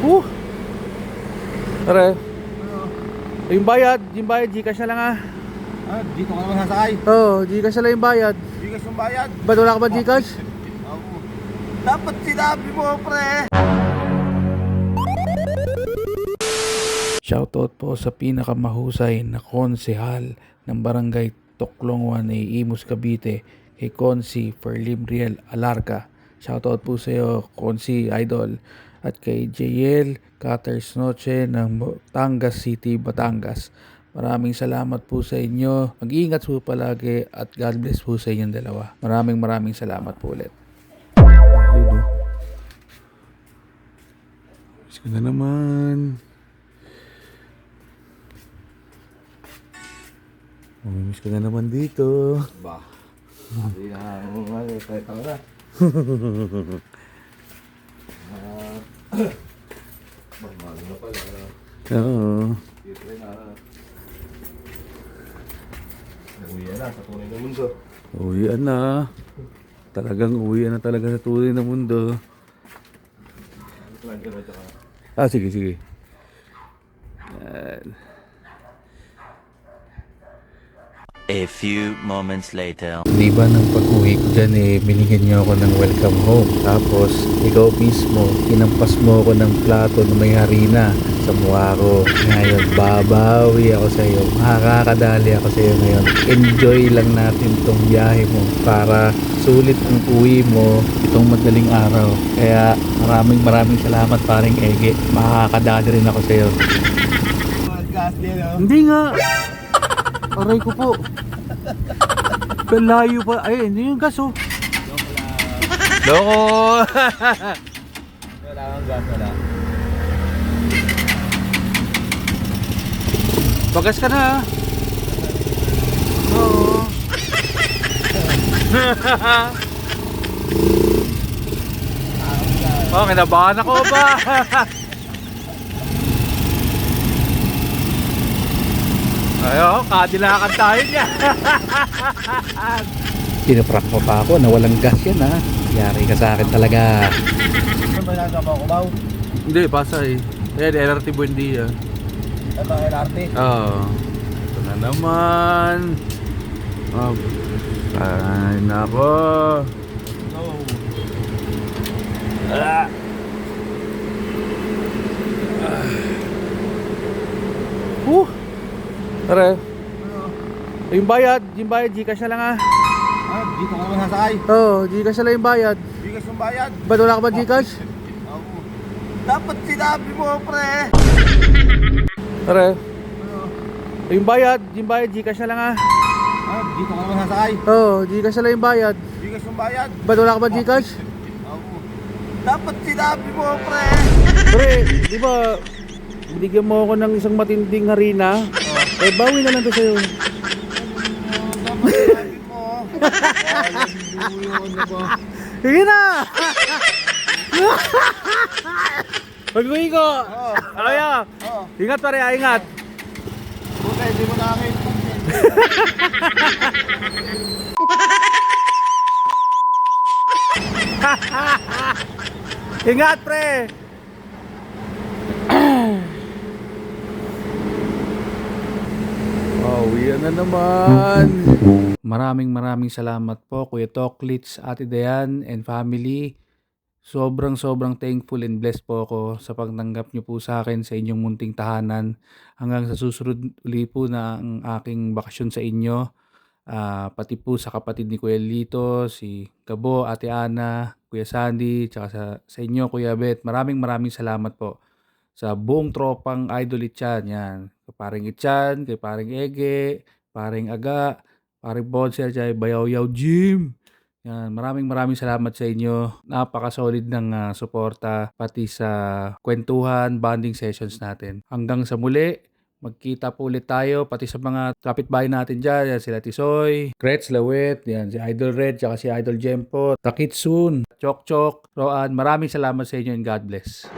Uh, Tara. Ano? Yung bayad, Gcash na lang ah. Dito ka naman sasakay. Oo, Gcash na lang yung bayad. Bigas yung bayad. Ba't wala ka ba Gcash? Oo. Dapat sinabi mo, pre. Shoutout po sa pinakamahusay na konsehal ng Barangay Toklong 1 Imus, Cavite, kay Konsi Ferlimriel Alarca. Shoutout po sa iyo, Konsi Idol. At kay JL Cutters Noche ng Batangas City, Batangas. Maraming salamat po sa inyo. Mag-iingat po palagi at God bless po sa inyong dalawa. Maraming salamat po ulit. Ayun o. Miss ko na naman. Miss ko na naman dito. Ba? Hindi na ako kahit ako na. Mahal na pala. Oo. Dito rin na. Uwian na sa tunay ng mundo. Uwian na. Talagang uwian na talaga sa tunay ng mundo. Sige. Yan. A few moments later. Di ba nang pag-uwi ko dyan binigyan niyo ako ng welcome home. Tapos ikaw mismo, kinampas mo ako ng plato na may harina sa mukha ko. Ngayon, babawi ako sa iyo. Makakadali ako sa iyo ngayon. Enjoy lang natin tong biyahe mo para sulit ang uwi mo itong madaling araw. Kaya maraming salamat paring Ege. Makakadali rin ako sa iyo. Gas din, no? Hindi nga. Aray ko po. Layo pa. Ay, hindi yung gas oh. Loko! Wala kang gas, wala. Bagas ka na. Oo. Oh, kinabahan ako ba? Ayo, kadilakan tayo niya. Pinaprank mo pa ako na walang gas yan ha. Yari ka sa akin talaga. Ano ba nasa mo, Kubaw? Hindi, Pasay. Ayan, LRT Buendia. Ito, LRT. Oo. Ito na naman. Oh, kain ako. No. Tara. Ano? Yung bayad, Gcash na lang ah. Dito ka naman sasakay. Oo, Gcash na lang yung bayad. Bigas yung bayad. Ba't wala ka ba Gcash? Oo. Dapat sinabi mo, pre. Tara. Ano? Yung bayad, Gcash na lang ah. Dito ka naman sasakay. Oo, Gcash na lang yung bayad. Bigas yung bayad. Ba't wala ka ba Gcash? Oo. Dapat sinabi mo, pre. Pre, di ba binigyan mo ako ng isang matinding harina? Eh, bawi na lang to sa'yo. Dapat sinabi mo. Ano ba? Sige na! Pag-uwi ko! Kaya! Oo. Ingat pare, ingat! Buti, hindi mo nakakita. Ingat pre! Uwian na naman. Maraming salamat po Kuya Toklits, Ate Dayan and family. Sobrang thankful and blessed po ako sa pagtanggap niyo po sa akin sa inyong munting tahanan. Hanggang sa susunod uli po na ang aking bakasyon sa inyo. Pati po sa kapatid ni Kuya Lito, si Gabo, Ate Ana, Kuya Sandy, tsaka sa inyo Kuya Bet. Maraming salamat po sa buong tropang Idol Ichan. Yan. Kay paring Ichan, kay paring Ege, paring Aga, paring Bonser, tsaka Bayaw Yaw Jim. Yan. Maraming salamat sa inyo. Napaka-solid ng suporta pati sa kwentuhan, bonding sessions natin. Hanggang sa muli, magkita po ulit tayo pati sa mga kapitbahay natin dyan. Yan, sila Tisoy, Gretz Lawet, yan, si Idol Red, tsaka si Idol Jempo, Takitsun, Chok Chok, Roan. Maraming salamat sa inyo and God bless.